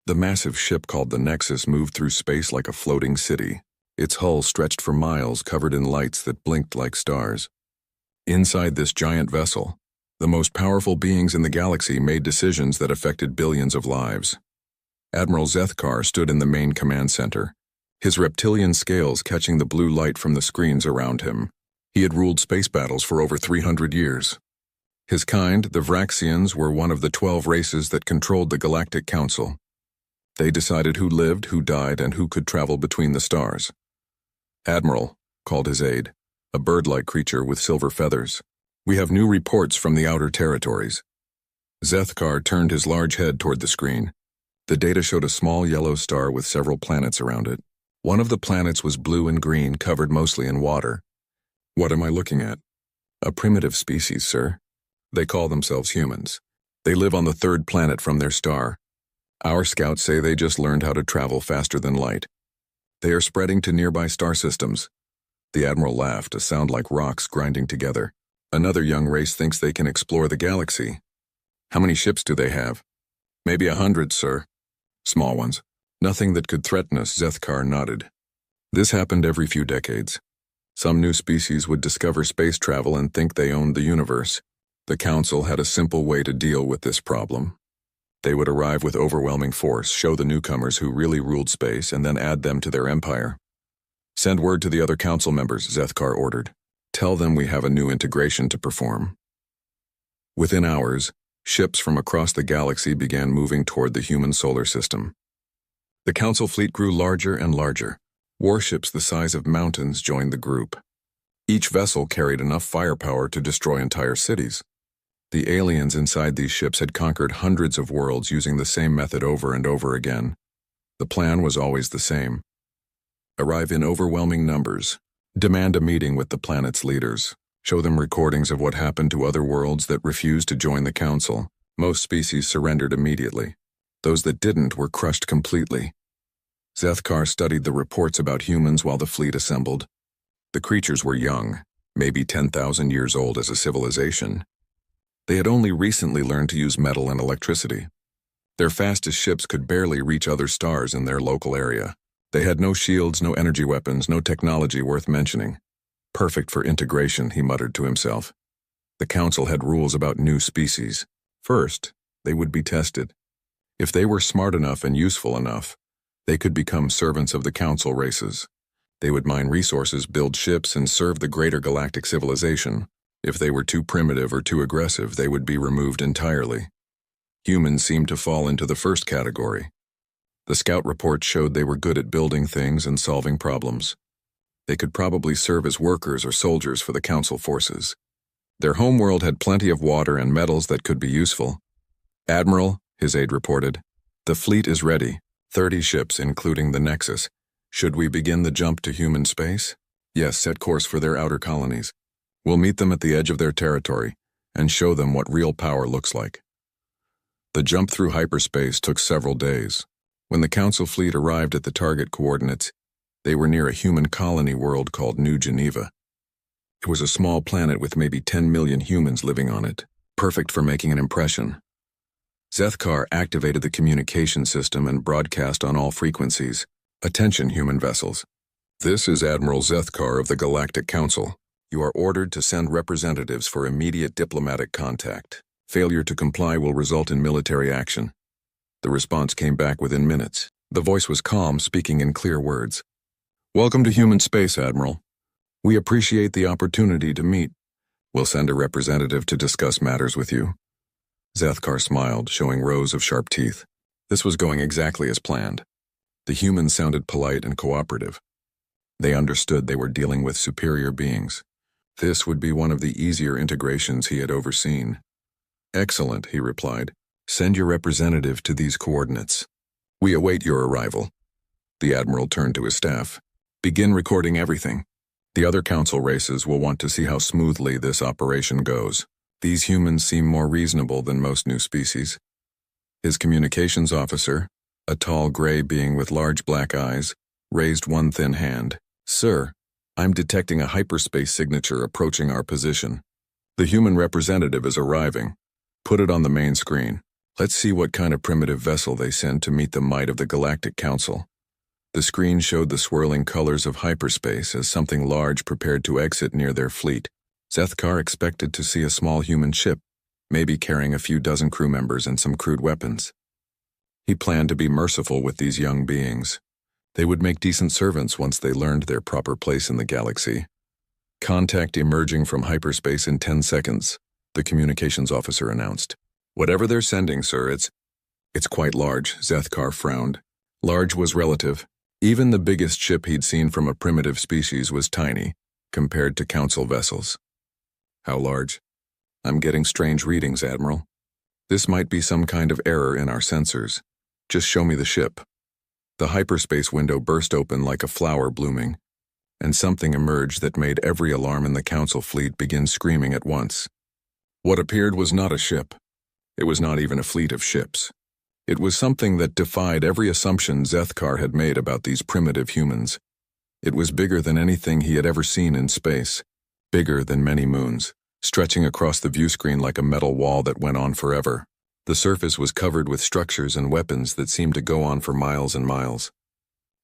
The massive ship called the Nexus moved through space like a floating city. Its hull stretched for miles, covered in lights that blinked like stars. Inside this giant vessel, the most powerful beings in the galaxy made decisions that affected billions of lives. Admiral Zethkar stood in the main command center, his reptilian scales catching the blue light from the screens around him. He had ruled space battles for over 300 years. His kind, the Vraxians, were one of the 12 races that controlled the Galactic Council. They decided who lived, who died, and who could travel between the stars. Admiral, called his aide, a bird-like creature with silver feathers. We have new reports from the outer territories. Zethkar turned his large head toward the screen. The data showed a small yellow star with several planets around it. One of the planets was blue and green, covered mostly in water. What am I looking at? A primitive species, sir. They call themselves humans. They live on the third planet from their star. Our scouts say they just learned how to travel faster than light. They are spreading to nearby star systems. The Admiral laughed, a sound like rocks grinding together. Another young race thinks they can explore the galaxy. How many ships do they have? Maybe 100, sir. Small ones. Nothing that could threaten us, Zethkar nodded. This happened every few decades. Some new species would discover space travel and think they owned the universe. The Council had a simple way to deal with this problem. They would arrive with overwhelming force, show the newcomers who really ruled space, and then add them to their empire. Send word to the other council members, Zethkar ordered. Tell them we have a new integration to perform. Within hours, ships from across the galaxy began moving toward the human solar system. The council fleet grew larger and larger. Warships the size of mountains joined the group. Each vessel carried enough firepower to destroy entire cities. The aliens inside these ships had conquered hundreds of worlds using the same method over and over again. The plan was always the same. Arrive in overwhelming numbers. Demand a meeting with the planet's leaders. Show them recordings of what happened to other worlds that refused to join the Council. Most species surrendered immediately. Those that didn't were crushed completely. Zethkar studied the reports about humans while the fleet assembled. The creatures were young, maybe 10,000 years old as a civilization. They had only recently learned to use metal and electricity. Their fastest ships could barely reach other stars in their local area. They had no shields, no energy weapons, no technology worth mentioning. Perfect for integration, he muttered to himself. The Council had rules about new species. First, they would be tested. If they were smart enough and useful enough, they could become servants of the Council races. They would mine resources, build ships, and serve the greater galactic civilization. If they were too primitive or too aggressive, they would be removed entirely. Humans seemed to fall into the first category. The scout reports showed they were good at building things and solving problems. They could probably serve as workers or soldiers for the Council forces. Their homeworld had plenty of water and metals that could be useful. Admiral, his aide reported, the fleet is ready, 30 ships including the Nexus. Should we begin the jump to human space? Yes, set course for their outer colonies. We'll meet them at the edge of their territory and show them what real power looks like. The jump through hyperspace took several days. When the Council fleet arrived at the target coordinates, they were near a human colony world called New Geneva. It was a small planet with maybe 10 million humans living on it, perfect for making an impression. Zethkar activated the communication system and broadcast on all frequencies. Attention, human vessels. This is Admiral Zethkar of the Galactic Council. You are ordered to send representatives for immediate diplomatic contact. Failure to comply will result in military action. The response came back within minutes. The voice was calm, speaking in clear words. Welcome to human space, Admiral. We appreciate the opportunity to meet. We'll send a representative to discuss matters with you. Zethkar smiled, showing rows of sharp teeth. This was going exactly as planned. The humans sounded polite and cooperative. They understood they were dealing with superior beings. This would be one of the easier integrations he had overseen. Excellent, he replied. Send your representative to these coordinates. We await your arrival. The Admiral turned to his staff. Begin recording everything. The other Council races will want to see how smoothly this operation goes. These humans seem more reasonable than most new species. His communications officer, a tall gray being with large black eyes, raised one thin hand. Sir, I'm detecting a hyperspace signature approaching our position. The human representative is arriving. Put it on the main screen. Let's see what kind of primitive vessel they send to meet the might of the Galactic Council. The screen showed the swirling colors of hyperspace as something large prepared to exit near their fleet. Zethkar expected to see a small human ship, maybe carrying a few dozen crew members and some crude weapons. He planned to be merciful with these young beings. They would make decent servants once they learned their proper place in the galaxy. Contact emerging from hyperspace in 10 seconds, the communications officer announced. Whatever they're sending, sir, it's quite large, Zethkar frowned. Large was relative. Even the biggest ship he'd seen from a primitive species was tiny, compared to Council vessels. How large? I'm getting strange readings, Admiral. This might be some kind of error in our sensors. Just show me the ship. The hyperspace window burst open like a flower blooming, and something emerged that made every alarm in the Council fleet begin screaming at once. What appeared was not a ship. It was not even a fleet of ships. It was something that defied every assumption Zethkar had made about these primitive humans. It was bigger than anything he had ever seen in space, bigger than many moons, stretching across the viewscreen like a metal wall that went on forever. The surface was covered with structures and weapons that seemed to go on for miles and miles.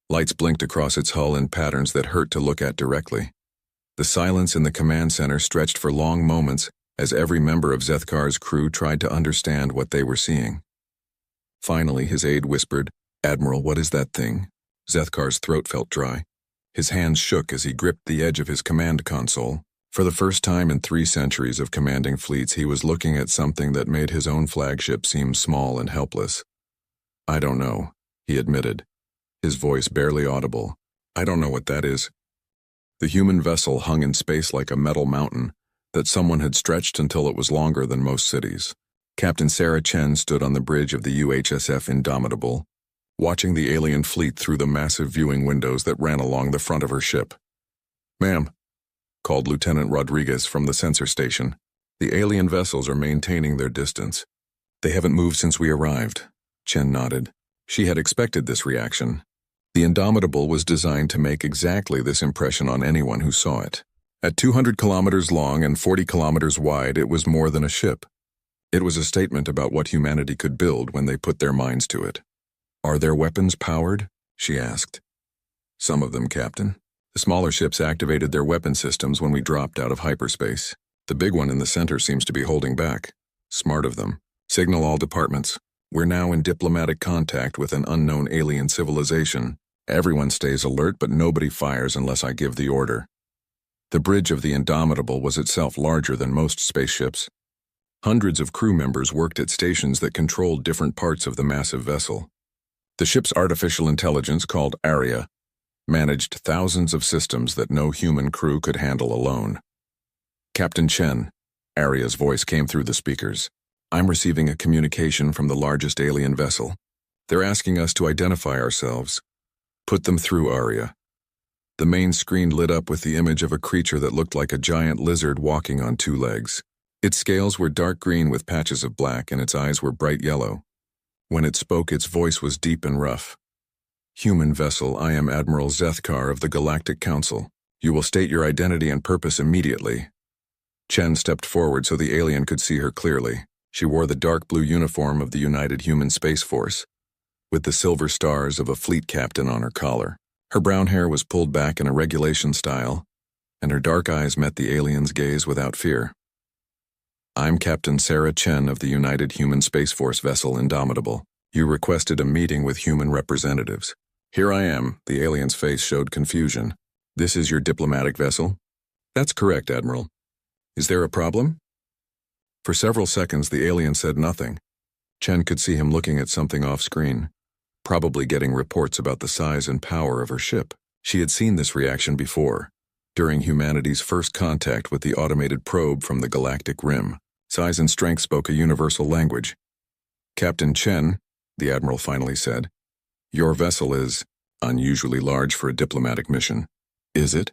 Lights blinked across its hull in patterns that hurt to look at directly. The silence in the command center stretched for long moments as every member of Zethkar's crew tried to understand what they were seeing. Finally, his aide whispered, "Admiral, what is that thing?" Zethkar's throat felt dry. His hands shook as he gripped the edge of his command console. For the first time in 3 centuries of commanding fleets, he was looking at something that made his own flagship seem small and helpless. "I don't know," he admitted, his voice barely audible. "I don't know what that is." The human vessel hung in space like a metal mountain that someone had stretched until it was longer than most cities. Captain Sarah Chen stood on the bridge of the UHSF Indomitable, watching the alien fleet through the massive viewing windows that ran along the front of her ship. "Ma'am," called Lieutenant Rodriguez from the sensor station, "the alien vessels are maintaining their distance. They haven't moved since we arrived." Chen nodded. She had expected this reaction. The Indomitable was designed to make exactly this impression on anyone who saw it. At 200 kilometers long and 40 kilometers wide, it was more than a ship. It was a statement about what humanity could build when they put their minds to it. "Are their weapons powered?" she asked. "Some of them, Captain. The smaller ships activated their weapon systems when we dropped out of hyperspace. The big one in the center seems to be holding back. Smart of them. Signal all departments. We're now in diplomatic contact with an unknown alien civilization. Everyone stays alert, but nobody fires unless I give the order." The bridge of the Indomitable was itself larger than most spaceships. Hundreds of crew members worked at stations that controlled different parts of the massive vessel. The ship's artificial intelligence, called ARIA, managed thousands of systems that no human crew could handle alone. "Captain Chen," ARIA's voice came through the speakers. "I'm receiving a communication from the largest alien vessel. They're asking us to identify ourselves. Put them through, ARIA." The main screen lit up with the image of a creature that looked like a giant lizard walking on 2 legs. Its scales were dark green with patches of black, and its eyes were bright yellow. When it spoke, its voice was deep and rough. "Human vessel, I am Admiral Zethkar of the Galactic Council. You will state your identity and purpose immediately." Chen stepped forward so the alien could see her clearly. She wore the dark blue uniform of the United Human Space Force, with the silver stars of a fleet captain on her collar. Her brown hair was pulled back in a regulation style, and her dark eyes met the alien's gaze without fear. "I'm Captain Sarah Chen of the United Human Space Force vessel Indomitable. You requested a meeting with human representatives." "Here I am." The alien's face showed confusion. "This is your diplomatic vessel?" "That's correct, Admiral." "Is there a problem?" For several seconds, the alien said nothing. Chen could see him looking at something off-screen, probably getting reports about the size and power of her ship. She had seen this reaction before, during humanity's first contact with the automated probe from the galactic rim. Size and strength spoke a universal language. "Captain Chen," the Admiral finally said, "your vessel is unusually large for a diplomatic mission." "Is it?"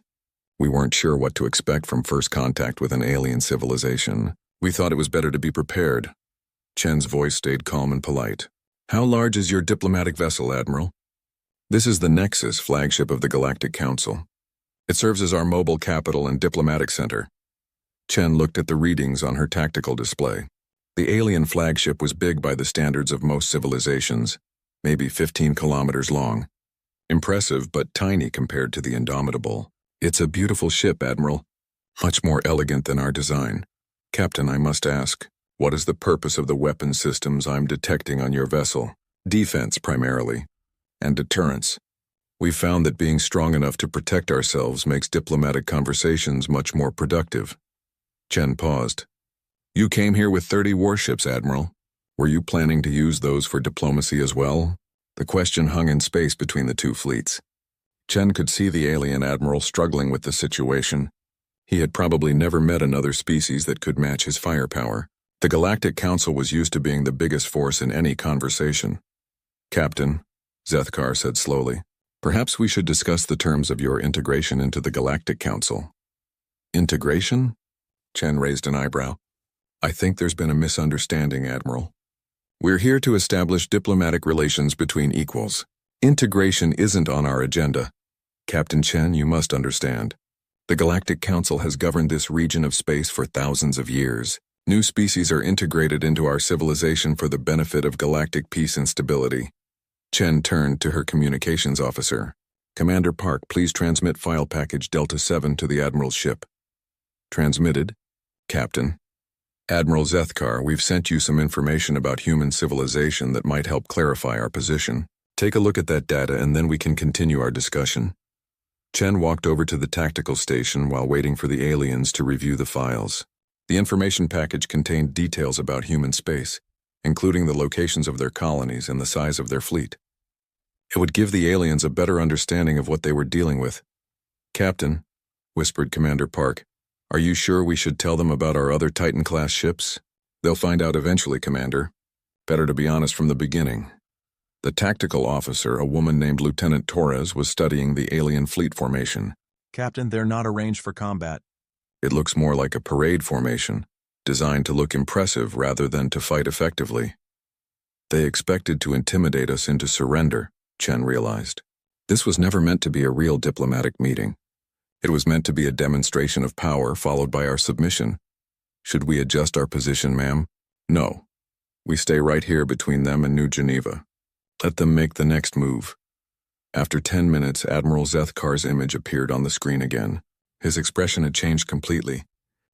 "We weren't sure what to expect from first contact with an alien civilization. We thought it was better to be prepared." Chen's voice stayed calm and polite. "How large is your diplomatic vessel, Admiral?" "This is the Nexus flagship of the Galactic Council. It serves as our mobile capital and diplomatic center." Chen looked at the readings on her tactical display. The alien flagship was big by the standards of most civilizations, maybe 15 kilometers long. Impressive, but tiny compared to the Indomitable. It's a beautiful ship, Admiral. Much more elegant than our design. Captain, I must ask, what is the purpose of the weapon systems I'm detecting on your vessel? Defense, primarily. And deterrence. We've found that being strong enough to protect ourselves makes diplomatic conversations much more productive. Chen paused. You came here with 30 warships, Admiral. Were you planning to use those for diplomacy as well? The question hung in space between the two fleets. Chen could see the alien admiral struggling with the situation. He had probably never met another species that could match his firepower. The Galactic Council was used to being the biggest force in any conversation. Captain, Zethkar said slowly, perhaps we should discuss the terms of your integration into the Galactic Council. Integration? Chen raised an eyebrow. I think there's been a misunderstanding, Admiral. We're here to establish diplomatic relations between equals. Integration isn't on our agenda. Captain Chen, you must understand. The Galactic Council has governed this region of space for thousands of years. New species are integrated into our civilization for the benefit of galactic peace and stability. Chen turned to her communications officer. Commander Park, please transmit file package Delta 7 to the Admiral's ship. Transmitted, Captain. Admiral Zethkar, we've sent you some information about human civilization that might help clarify our position. Take a look at that data and then we can continue our discussion. Chen walked over to the tactical station while waiting for the aliens to review the files. The information package contained details about human space, including the locations of their colonies and the size of their fleet. It would give the aliens a better understanding of what they were dealing with. Captain, whispered Commander Park, are you sure we should tell them about our other Titan-class ships? They'll find out eventually, Commander. Better to be honest from the beginning. The tactical officer, a woman named Lieutenant Torres, was studying the alien fleet formation. Captain, they're not arranged for combat. It looks more like a parade formation, designed to look impressive rather than to fight effectively. They expected to intimidate us into surrender, Chen realized. This was never meant to be a real diplomatic meeting. It was meant to be a demonstration of power followed by our submission. Should we adjust our position, ma'am? No. We stay right here between them and New Geneva. Let them make the next move. After 10 minutes, Admiral Zethkar's image appeared on the screen again. His expression had changed completely.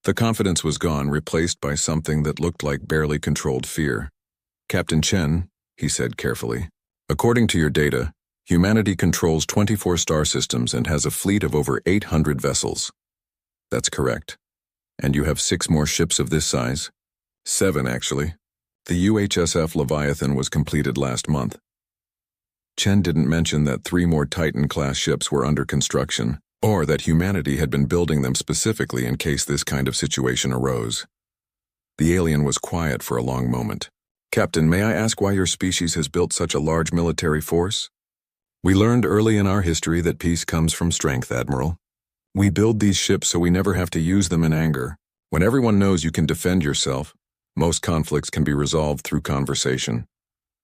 The confidence was gone, replaced by something that looked like barely controlled fear. Captain Chen, he said carefully, according to your data, humanity controls 24 star systems and has a fleet of over 800 vessels. That's correct. And you have 6 more ships of this size? 7, actually. The UHSF Leviathan was completed last month. Chen didn't mention that 3 more Titan-class ships were under construction, or that humanity had been building them specifically in case this kind of situation arose. The alien was quiet for a long moment. Captain, may I ask why your species has built such a large military force? We learned early in our history that peace comes from strength, Admiral. We build these ships so we never have to use them in anger. When everyone knows you can defend yourself, most conflicts can be resolved through conversation.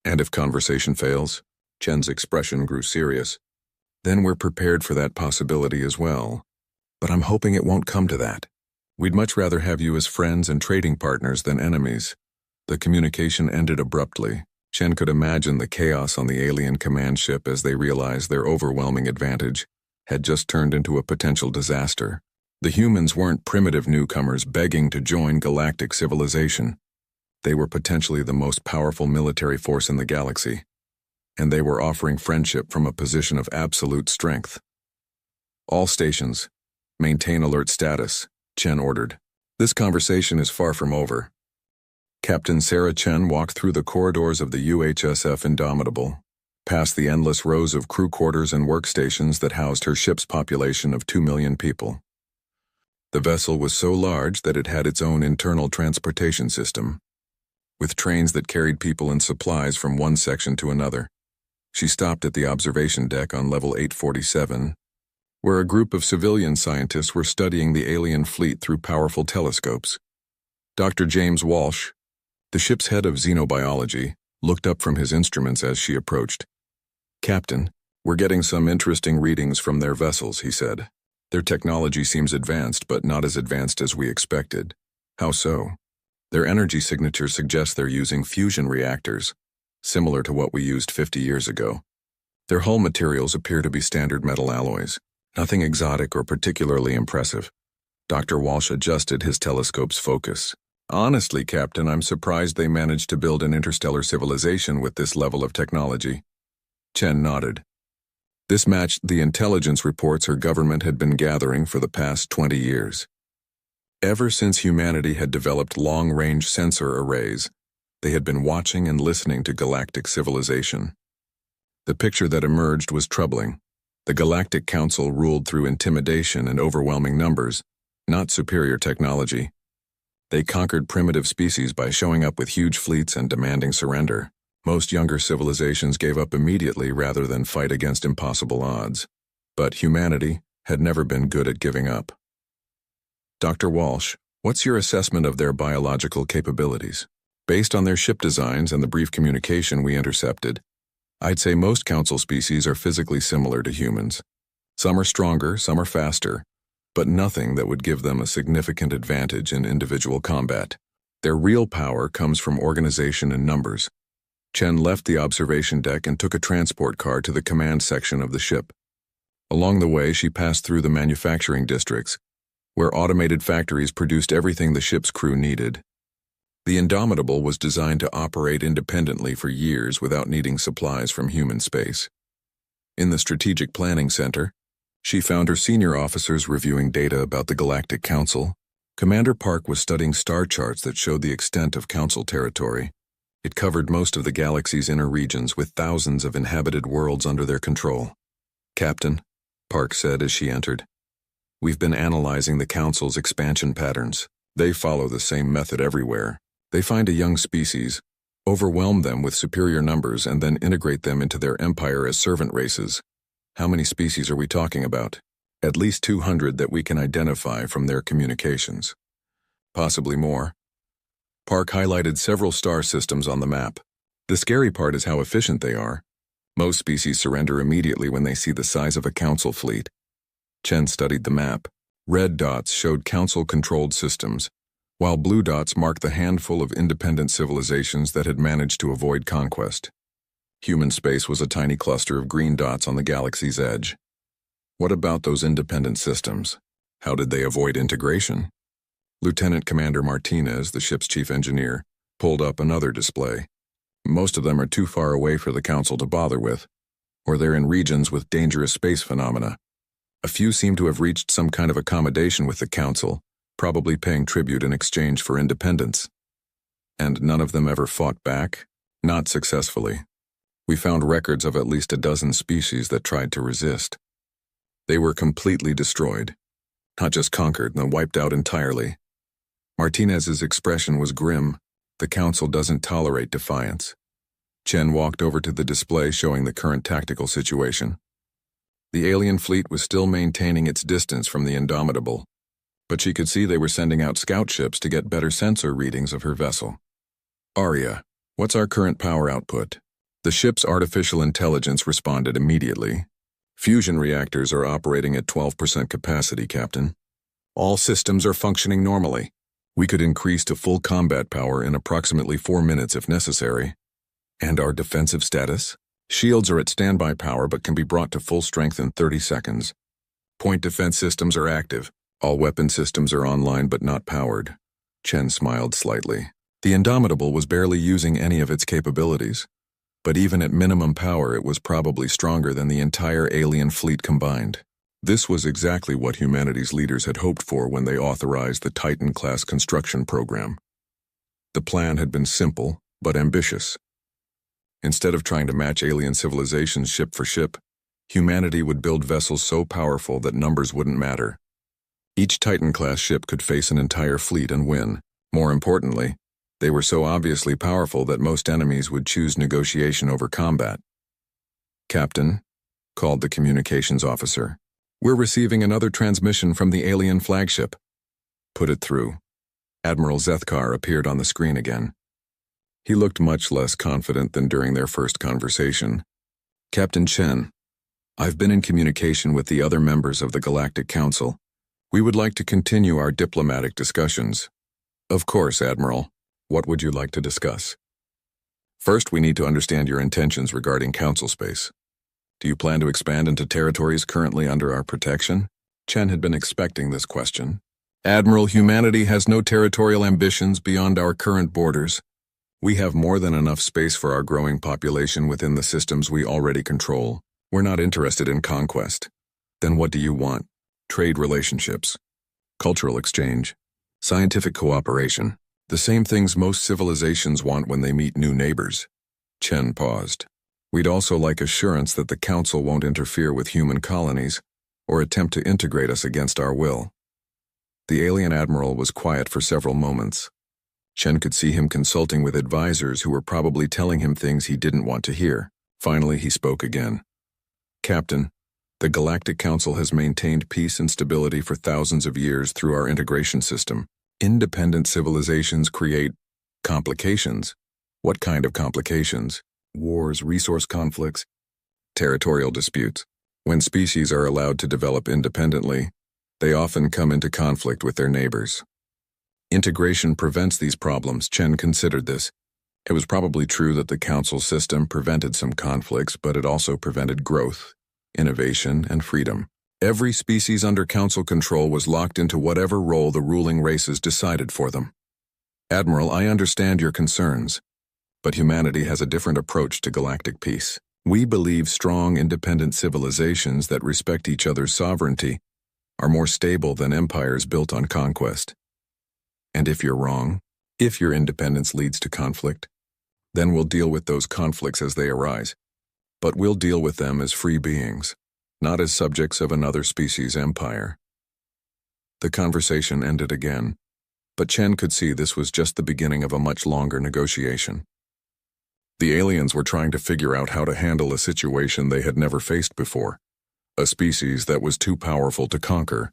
And if conversation fails, Chen's expression grew serious, then we're prepared for that possibility as well. But I'm hoping it won't come to that. We'd much rather have you as friends and trading partners than enemies. The communication ended abruptly. Chen could imagine the chaos on the alien command ship as they realized their overwhelming advantage had just turned into a potential disaster. The humans weren't primitive newcomers begging to join galactic civilization. They were potentially the most powerful military force in the galaxy, and they were offering friendship from a position of absolute strength. All stations, maintain alert status, Chen ordered. This conversation is far from over. Captain Sarah Chen walked through the corridors of the UHSF Indomitable, past the endless rows of crew quarters and workstations that housed her ship's population of 2 million people. The vessel was so large that it had its own internal transportation system, with trains that carried people and supplies from one section to another. She stopped at the observation deck on level 847, where a group of civilian scientists were studying the alien fleet through powerful telescopes. Dr. James Walsh, the ship's head of xenobiology, looked up from his instruments as she approached. Captain, we're getting some interesting readings from their vessels, he said. Their technology seems advanced, but not as advanced as we expected. How so? Their energy signature suggests they're using fusion reactors, similar to what we used 50 years ago. Their hull materials appear to be standard metal alloys, nothing exotic or particularly impressive. Dr. Walsh adjusted his telescope's focus. Honestly, Captain, I'm surprised they managed to build an interstellar civilization with this level of technology. Chen nodded. This matched the intelligence reports her government had been gathering for the past 20 years. Ever since humanity had developed long-range sensor arrays, they had been watching and listening to galactic civilization. The picture that emerged was troubling. The Galactic Council ruled through intimidation and overwhelming numbers, not superior technology. They conquered primitive species by showing up with huge fleets and demanding surrender. Most younger civilizations gave up immediately rather than fight against impossible odds. But humanity had never been good at giving up. Dr. Walsh, what's your assessment of their biological capabilities? Based on their ship designs and the brief communication we intercepted, I'd say most Council species are physically similar to humans. Some are stronger, some are faster, but nothing that would give them a significant advantage in individual combat. Their real power comes from organization and numbers. Chen left the observation deck and took a transport car to the command section of the ship. Along the way, she passed through the manufacturing districts, where automated factories produced everything the ship's crew needed. The Indomitable was designed to operate independently for years without needing supplies from human space. In the Strategic Planning Center, she found her senior officers reviewing data about the Galactic Council. Commander Park was studying star charts that showed the extent of Council territory. It covered most of the galaxy's inner regions with thousands of inhabited worlds under their control. Captain, Park said as she entered, we've been analyzing the Council's expansion patterns. They follow the same method everywhere. They find a young species, overwhelm them with superior numbers, and then integrate them into their empire as servant races. How many species are we talking about? At least 200 that we can identify from their communications. Possibly more. Park highlighted several star systems on the map. The scary part is how efficient they are. Most species surrender immediately when they see the size of a Council fleet. Chen studied the map. Red dots showed Council-controlled systems, while blue dots marked the handful of independent civilizations that had managed to avoid conquest. Human space was a tiny cluster of green dots on the galaxy's edge. What about those independent systems? How did they avoid integration? Lieutenant Commander Martinez, the ship's chief engineer, pulled up another display. Most of them are too far away for the Council to bother with, or they're in regions with dangerous space phenomena. A few seem to have reached some kind of accommodation with the Council, probably paying tribute in exchange for independence. And none of them ever fought back? Not successfully. We found records of at least a dozen species that tried to resist. They were completely destroyed, not just conquered and wiped out entirely. Martinez's expression was grim. The Council doesn't tolerate defiance. Chen walked over to the display showing the current tactical situation. The alien fleet was still maintaining its distance from the Indomitable, but she could see they were sending out scout ships to get better sensor readings of her vessel. Arya, what's our current power output? The ship's artificial intelligence responded immediately. Fusion reactors are operating at 12% capacity, Captain. All systems are functioning normally. We could increase to full combat power in approximately 4 minutes if necessary. And our defensive status? Shields are at standby power but can be brought to full strength in 30 seconds. Point defense systems are active. All weapon systems are online but not powered. Chen smiled slightly. The Indomitable was barely using any of its capabilities. But even at minimum power, it was probably stronger than the entire alien fleet combined. This was exactly what humanity's leaders had hoped for when they authorized the Titan-class construction program. The plan had been simple, but ambitious. Instead of trying to match alien civilizations ship for ship, humanity would build vessels so powerful that numbers wouldn't matter. Each Titan-class ship could face an entire fleet and win. More importantly, they were so obviously powerful that most enemies would choose negotiation over combat. Captain, called the communications officer. We're receiving another transmission from the alien flagship. Put it through. Admiral Zethkar appeared on the screen again. He looked much less confident than during their first conversation. Captain Chen, I've been in communication with the other members of the Galactic Council. We would like to continue our diplomatic discussions. Of course, Admiral. What would you like to discuss? First, we need to understand your intentions regarding council space. Do you plan to expand into territories currently under our protection? Chen had been expecting this question. Admiral, humanity has no territorial ambitions beyond our current borders. We have more than enough space for our growing population within the systems we already control. We're not interested in conquest. Then what do you want? Trade relationships, cultural exchange, scientific cooperation, the same things most civilizations want when they meet new neighbors. Chen paused. We'd also like assurance that the Council won't interfere with human colonies or attempt to integrate us against our will. The alien admiral was quiet for several moments. Chen could see him consulting with advisors who were probably telling him things he didn't want to hear. Finally, he spoke again. Captain, the Galactic Council has maintained peace and stability for thousands of years through our integration system. Independent civilizations create complications. What kind of complications? Wars, resource conflicts, territorial disputes. When species are allowed to develop independently, they often come into conflict with their neighbors. Integration prevents these problems. Chen considered this. It was probably true that the council system prevented some conflicts, but it also prevented growth, innovation, and freedom. Every species under council control was locked into whatever role the ruling races decided for them. Admiral, I understand your concerns, but humanity has a different approach to galactic peace. We believe strong, independent civilizations that respect each other's sovereignty are more stable than empires built on conquest. And if you're wrong, if your independence leads to conflict, then we'll deal with those conflicts as they arise. But we'll deal with them as free beings, not as subjects of another species' empire. The conversation ended again, but Chen could see this was just the beginning of a much longer negotiation. The aliens were trying to figure out how to handle a situation they had never faced before, a species that was too powerful to conquer,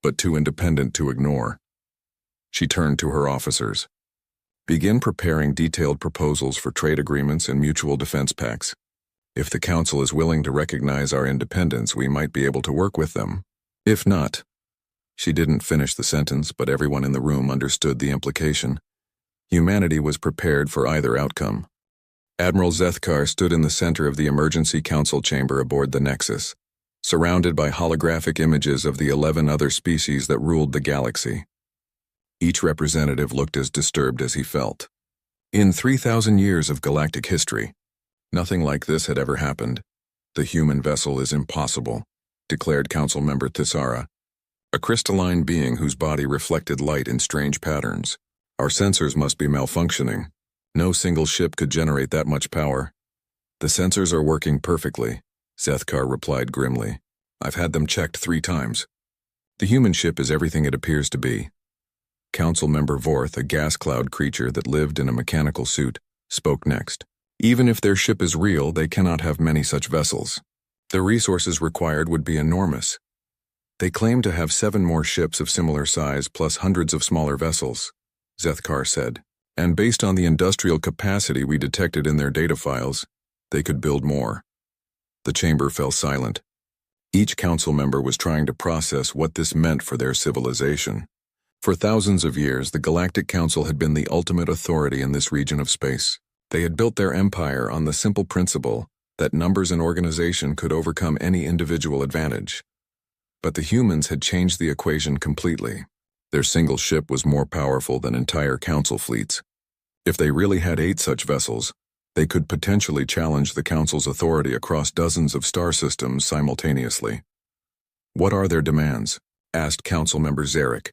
but too independent to ignore. She turned to her officers. Begin preparing detailed proposals for trade agreements and mutual defense pacts. If the Council is willing to recognize our independence, we might be able to work with them. If not, she didn't finish the sentence, but everyone in the room understood the implication. Humanity was prepared for either outcome. Admiral Zethkar stood in the center of the emergency council chamber aboard the Nexus, surrounded by holographic images of the 11 other species that ruled the galaxy. Each representative looked as disturbed as he felt. In 3,000 years of galactic history, nothing like this had ever happened. The human vessel is impossible, declared Council Member Thisara, a crystalline being whose body reflected light in strange patterns. Our sensors must be malfunctioning. No single ship could generate that much power. The sensors are working perfectly, Zethkar replied grimly. I've had them checked 3 times. The human ship is everything it appears to be. Council Member Vorth, a gas cloud creature that lived in a mechanical suit, spoke next. Even if their ship is real, they cannot have many such vessels. The resources required would be enormous. They claim to have 7 more ships of similar size plus hundreds of smaller vessels, Zethkar said. And based on the industrial capacity we detected in their data files, they could build more. The chamber fell silent. Each council member was trying to process what this meant for their civilization. For thousands of years, the Galactic Council had been the ultimate authority in this region of space. They had built their empire on the simple principle that numbers and organization could overcome any individual advantage. But the humans had changed the equation completely. Their single ship was more powerful than entire council fleets. If they really had 8 such vessels, they could potentially challenge the council's authority across dozens of star systems simultaneously. What are their demands? Asked Council Member Zarek,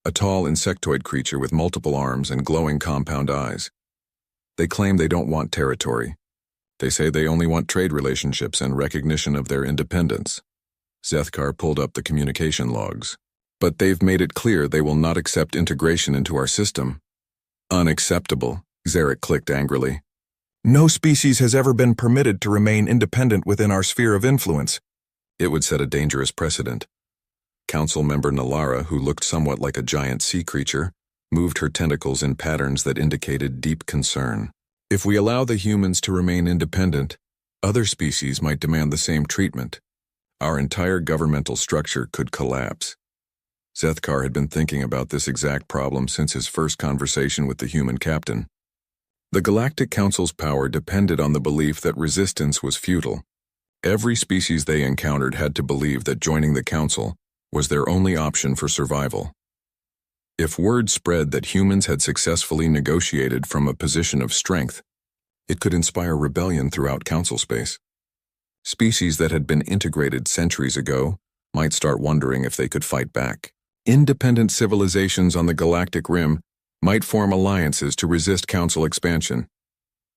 a tall insectoid creature with multiple arms and glowing compound eyes. They claim they don't want territory. They say they only want trade relationships and recognition of their independence. Zethkar pulled up the communication logs. But they've made it clear they will not accept integration into our system. Unacceptable, Zarek clicked angrily. No species has ever been permitted to remain independent within our sphere of influence. It would set a dangerous precedent. Council Member Nalara, who looked somewhat like a giant sea creature, moved her tentacles in patterns that indicated deep concern. If we allow the humans to remain independent, other species might demand the same treatment. Our entire governmental structure could collapse. Zethkar had been thinking about this exact problem since his first conversation with the human captain. The Galactic Council's power depended on the belief that resistance was futile. Every species they encountered had to believe that joining the Council was their only option for survival. If word spread that humans had successfully negotiated from a position of strength, it could inspire rebellion throughout Council space. Species that had been integrated centuries ago might start wondering if they could fight back. Independent civilizations on the galactic rim might form alliances to resist Council expansion.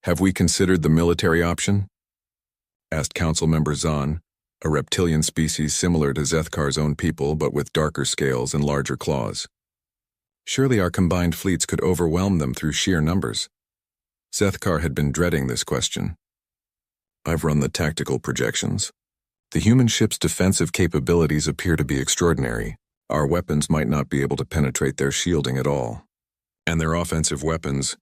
Have we considered the military option? Asked Council Member Zahn, a reptilian species similar to Zethkar's own people but with darker scales and larger claws. Surely our combined fleets could overwhelm them through sheer numbers. Zethkar had been dreading this question. I've run the tactical projections. The human ship's defensive capabilities appear to be extraordinary. Our weapons might not be able to penetrate their shielding at all. And their offensive weapons,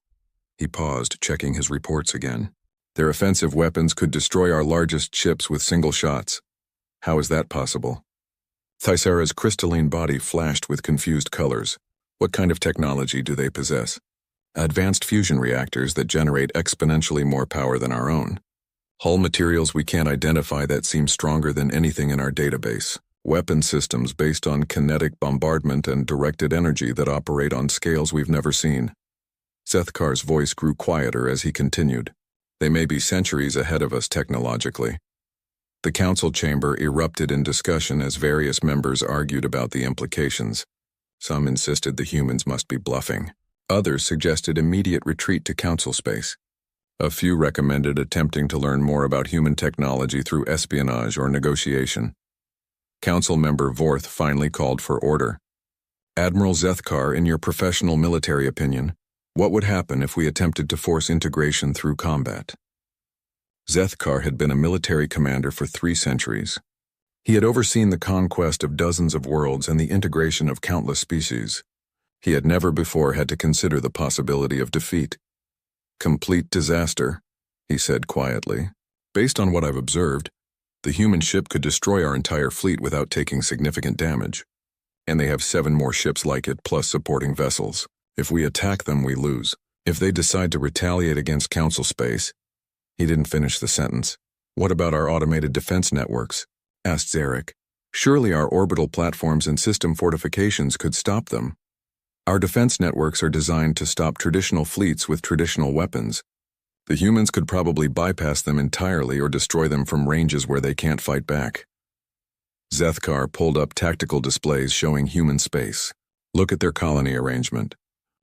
he paused, checking his reports again. Their offensive weapons could destroy our largest ships with single shots. How is that possible? Thyssara's crystalline body flashed with confused colors. What kind of technology do they possess? Advanced fusion reactors that generate exponentially more power than our own. Hull materials we can't identify that seem stronger than anything in our database. Weapon systems based on kinetic bombardment and directed energy that operate on scales we've never seen. Zethkar's voice grew quieter as he continued. They may be centuries ahead of us technologically. The council chamber erupted in discussion as various members argued about the implications. Some insisted the humans must be bluffing. Others suggested immediate retreat to council space. A few recommended attempting to learn more about human technology through espionage or negotiation. Council Member Vorth finally called for order. Admiral Zethkar, in your professional military opinion, what would happen if we attempted to force integration through combat? Zethkar had been a military commander for 3 centuries. He had overseen the conquest of dozens of worlds and the integration of countless species. He had never before had to consider the possibility of defeat. Complete disaster, he said quietly. Based on what I've observed, the human ship could destroy our entire fleet without taking significant damage. And they have 7 more ships like it, plus supporting vessels. If we attack them, we lose. If they decide to retaliate against Council space... He didn't finish the sentence. What about our automated defense networks? Asked Zarek. Surely our orbital platforms and system fortifications could stop them. Our defense networks are designed to stop traditional fleets with traditional weapons. The humans could probably bypass them entirely or destroy them from ranges where they can't fight back. Zethkar pulled up tactical displays showing human space. Look at their colony arrangement.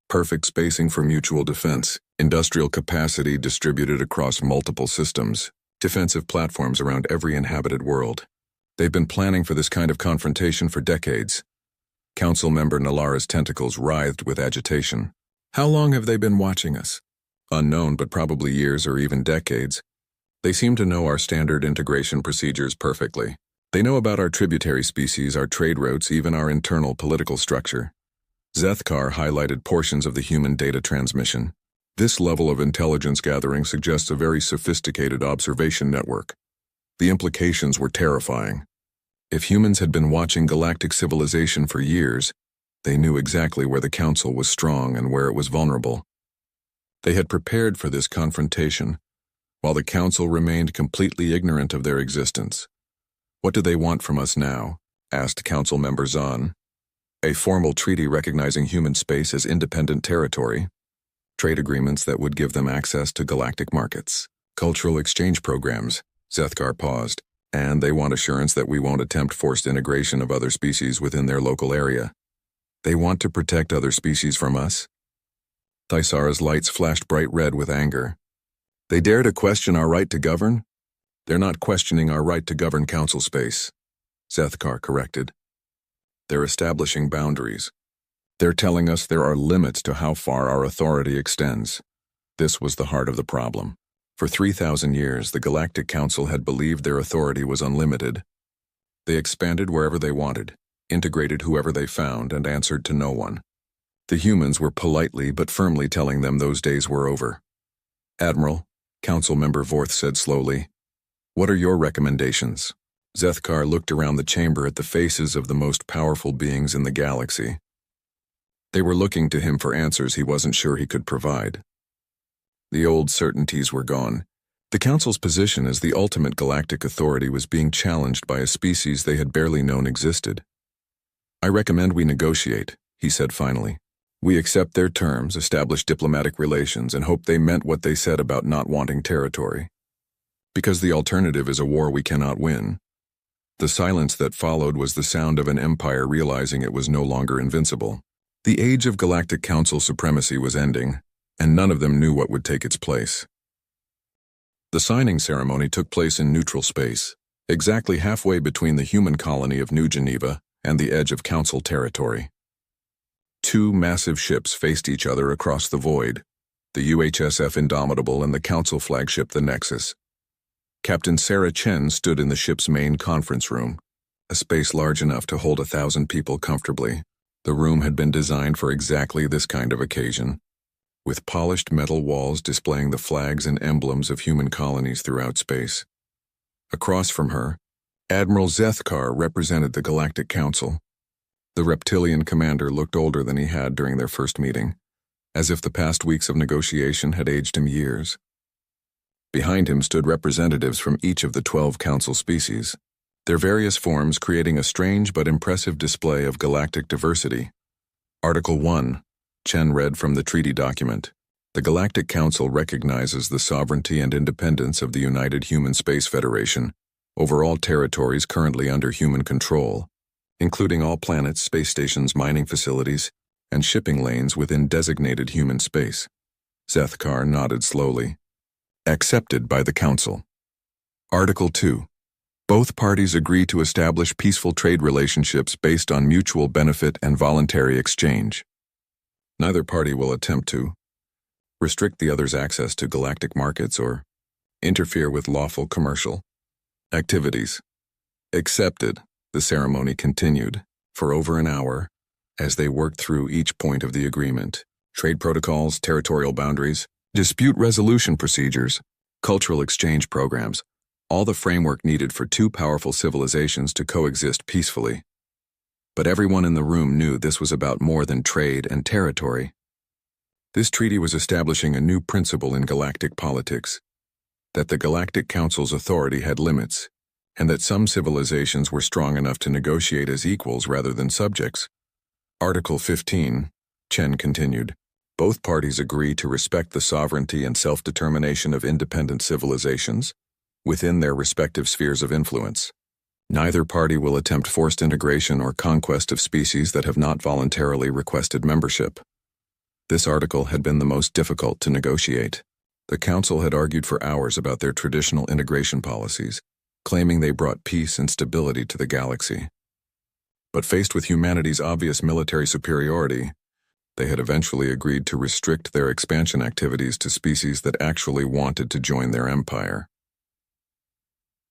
Perfect spacing for mutual defense, industrial capacity distributed across multiple systems, defensive platforms around every inhabited world. They've been planning for this kind of confrontation for decades. Council Member Nalara's tentacles writhed with agitation. How long have they been watching us? Unknown, but probably years or even decades. They seem to know our standard integration procedures perfectly. They know about our tributary species, our trade routes, even our internal political structure. Zethkar highlighted portions of the human data transmission. This level of intelligence gathering suggests a very sophisticated observation network. The implications were terrifying. If humans had been watching galactic civilization for years, they knew exactly where the Council was strong and where it was vulnerable. They had prepared for this confrontation, while the Council remained completely ignorant of their existence. What do they want from us now? Asked Council Member Zahn. A formal treaty recognizing human space as independent territory, trade agreements that would give them access to galactic markets, cultural exchange programs. Zethkar paused. And they want assurance that we won't attempt forced integration of other species within their local area. They want to protect other species from us? Thyssara's lights flashed bright red with anger. They dare to question our right to govern? They're not questioning our right to govern Council space, Zethkar corrected. They're establishing boundaries. They're telling us there are limits to how far our authority extends. This was the heart of the problem. For 3,000 years, the Galactic Council had believed their authority was unlimited. They expanded wherever they wanted, integrated whoever they found, and answered to no one. The humans were politely but firmly telling them those days were over. Admiral, Council Member Vorth said slowly, what are your recommendations? Zethkar looked around the chamber at the faces of the most powerful beings in the galaxy. They were looking to him for answers he wasn't sure he could provide. The old certainties were gone. The Council's position as the ultimate galactic authority was being challenged by a species they had barely known existed. "I recommend we negotiate," he said finally. "We accept their terms, establish diplomatic relations, and hope they meant what they said about not wanting territory. Because the alternative is a war we cannot win." The silence that followed was the sound of an empire realizing it was no longer invincible. The age of Galactic Council supremacy was ending, and none of them knew what would take its place. The signing ceremony took place in neutral space, exactly halfway between the human colony of New Geneva and the edge of Council territory. Two massive ships faced each other across the void, the UHSF Indomitable and the Council flagship the Nexus. Captain Sarah Chen stood in the ship's main conference room, a space large enough to hold 1,000 people comfortably. The room had been designed for exactly this kind of occasion, with polished metal walls displaying the flags and emblems of human colonies throughout space. Across from her, Admiral Zethkar represented the Galactic Council. The reptilian commander looked older than he had during their first meeting, as if the past weeks of negotiation had aged him years. Behind him stood representatives from each of the 12 Council species, their various forms creating a strange but impressive display of galactic diversity. Article 1. Chen read from the treaty document. The Galactic Council recognizes the sovereignty and independence of the United Human Space Federation over all territories currently under human control, including all planets, space stations, mining facilities, and shipping lanes within designated human space. Zethkar nodded slowly. Accepted by the Council. Article 2. Both parties agree to establish peaceful trade relationships based on mutual benefit and voluntary exchange. Neither party will attempt to restrict the other's access to galactic markets or interfere with lawful commercial activities. Accepted, the ceremony continued, for over an hour, as they worked through each point of the agreement. Trade protocols, territorial boundaries, dispute resolution procedures, cultural exchange programs, all the framework needed for two powerful civilizations to coexist peacefully. But everyone in the room knew this was about more than trade and territory. This treaty was establishing a new principle in galactic politics, that the Galactic Council's authority had limits, and that some civilizations were strong enough to negotiate as equals rather than subjects. Article 15, Chen continued. Both parties agree to respect the sovereignty and self-determination of independent civilizations within their respective spheres of influence. Neither party will attempt forced integration or conquest of species that have not voluntarily requested membership. This article had been the most difficult to negotiate. The Council had argued for hours about their traditional integration policies, claiming they brought peace and stability to the galaxy. But faced with humanity's obvious military superiority, they had eventually agreed to restrict their expansion activities to species that actually wanted to join their empire.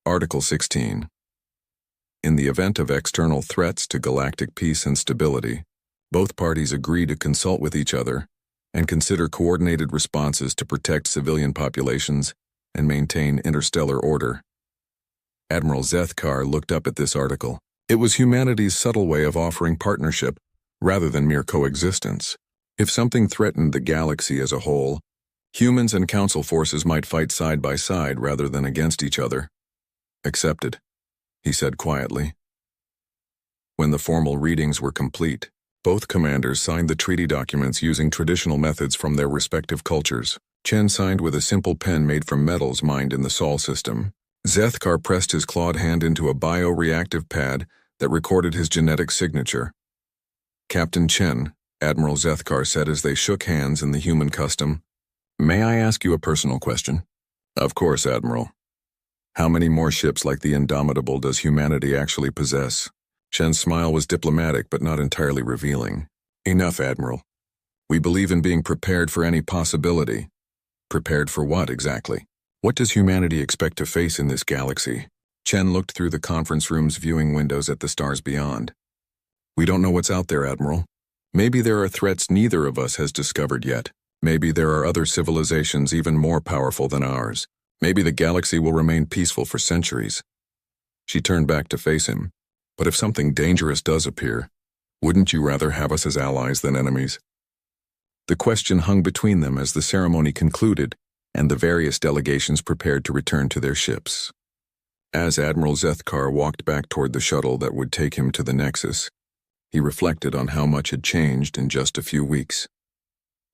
Article 16. In the event of external threats to galactic peace and stability, both parties agree to consult with each other and consider coordinated responses to protect civilian populations and maintain interstellar order. Admiral Zethkar looked up at this article. It was humanity's subtle way of offering partnership rather than mere coexistence. If something threatened the galaxy as a whole, humans and Council forces might fight side by side rather than against each other. Accepted, he said quietly. When the formal readings were complete, both commanders signed the treaty documents using traditional methods from their respective cultures. Chen signed with a simple pen made from metals mined in the Sol system. Zethkar pressed his clawed hand into a bioreactive pad that recorded his genetic signature. Captain Chen, Admiral Zethkar said as they shook hands in the human custom. May I ask you a personal question? Of course, Admiral. How many more ships like the Indomitable does humanity actually possess? Chen's smile was diplomatic but not entirely revealing. Enough, Admiral. We believe in being prepared for any possibility. Prepared for what, exactly? What does humanity expect to face in this galaxy? Chen looked through the conference room's viewing windows at the stars beyond. We don't know what's out there, Admiral. Maybe there are threats neither of us has discovered yet. Maybe there are other civilizations even more powerful than ours. Maybe the galaxy will remain peaceful for centuries. She turned back to face him. But if something dangerous does appear, wouldn't you rather have us as allies than enemies? The question hung between them as the ceremony concluded and the various delegations prepared to return to their ships. As Admiral Zethkar walked back toward the shuttle that would take him to the Nexus, he reflected on how much had changed in just a few weeks.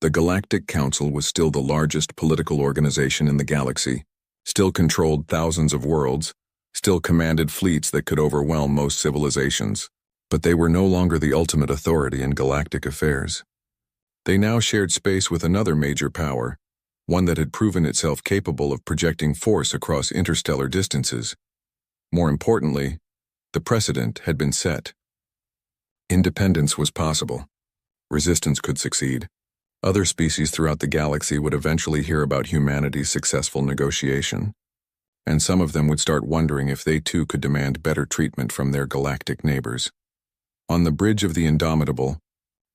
The Galactic Council was still the largest political organization in the galaxy, still controlled thousands of worlds, still commanded fleets that could overwhelm most civilizations, but they were no longer the ultimate authority in galactic affairs. They now shared space with another major power, one that had proven itself capable of projecting force across interstellar distances. More importantly, the precedent had been set. Independence was possible. Resistance could succeed. Other species throughout the galaxy would eventually hear about humanity's successful negotiation, and some of them would start wondering if they too could demand better treatment from their galactic neighbors. On the bridge of the Indomitable,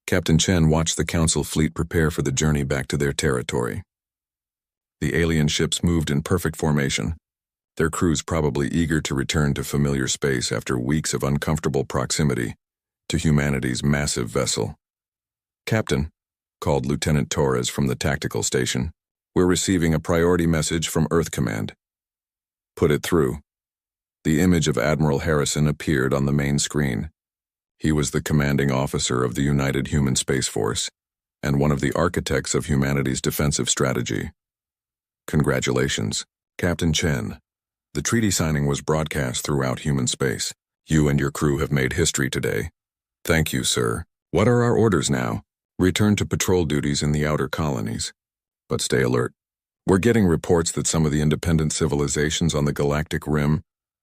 Captain Chen watched the Council fleet prepare for the journey back to their territory. The alien ships moved in perfect formation, their crews probably eager to return to familiar space after weeks of uncomfortable proximity to humanity's massive vessel. "Captain," called Lieutenant Torres from the tactical station, "we're receiving a priority message from Earth Command." "Put it through." The image of Admiral Harrison appeared on the main screen. He was the commanding officer of the United Human Space Force and one of the architects of humanity's defensive strategy. "Congratulations, Captain Chen. The treaty signing was broadcast throughout human space. You and your crew have made history today." "Thank you, sir. What are our orders now?" "Return to patrol duties in the outer colonies. But stay alert. We're getting reports that some of the independent civilizations on the galactic rim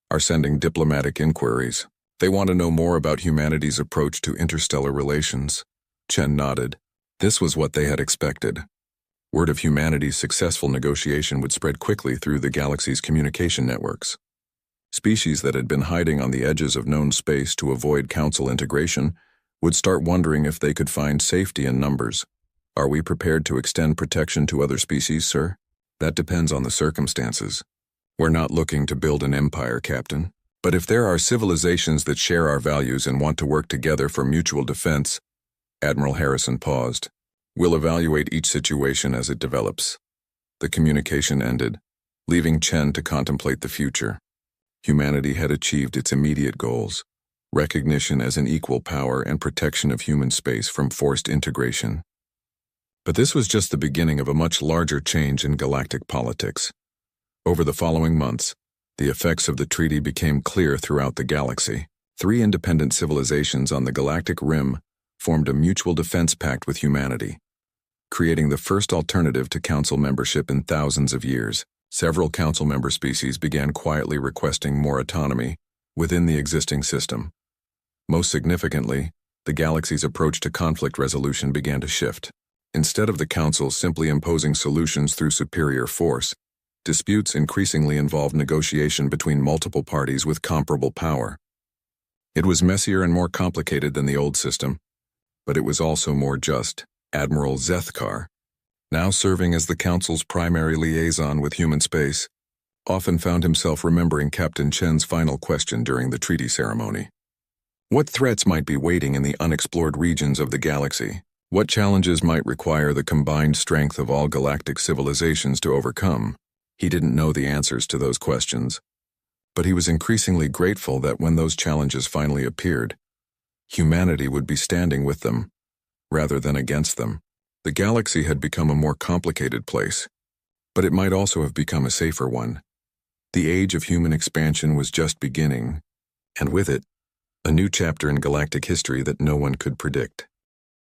are sending diplomatic inquiries. They want to know more about humanity's approach to interstellar relations." Chen nodded. This was what they had expected. Word of humanity's successful negotiation would spread quickly through the galaxy's communication networks. Species that had been hiding on the edges of known space to avoid Council integration would start wondering if they could find safety in numbers. "Are we prepared to extend protection to other species, sir?" "That depends on the circumstances. We're not looking to build an empire, Captain. But if there are civilizations that share our values and want to work together for mutual defense," Admiral Harrison paused, "we'll evaluate each situation as it develops." The communication ended, leaving Chen to contemplate the future. Humanity had achieved its immediate goals: recognition as an equal power and protection of human space from forced integration. But this was just the beginning of a much larger change in galactic politics. Over the following months, the effects of the treaty became clear throughout the galaxy. 3 independent civilizations on the galactic rim formed a mutual defense pact with humanity, creating the first alternative to Council membership in thousands of years. Several Council member species began quietly requesting more autonomy within the existing system. Most significantly, the galaxy's approach to conflict resolution began to shift. Instead of the Council simply imposing solutions through superior force, disputes increasingly involved negotiation between multiple parties with comparable power. It was messier and more complicated than the old system, but it was also more just. Admiral Zethkar, now serving as the Council's primary liaison with human space, often found himself remembering Captain Chen's final question during the treaty ceremony. What threats might be waiting in the unexplored regions of the galaxy? What challenges might require the combined strength of all galactic civilizations to overcome? He didn't know the answers to those questions, but he was increasingly grateful that when those challenges finally appeared, humanity would be standing with them, rather than against them. The galaxy had become a more complicated place, but it might also have become a safer one. The age of human expansion was just beginning, and with it, a new chapter in galactic history that no one could predict.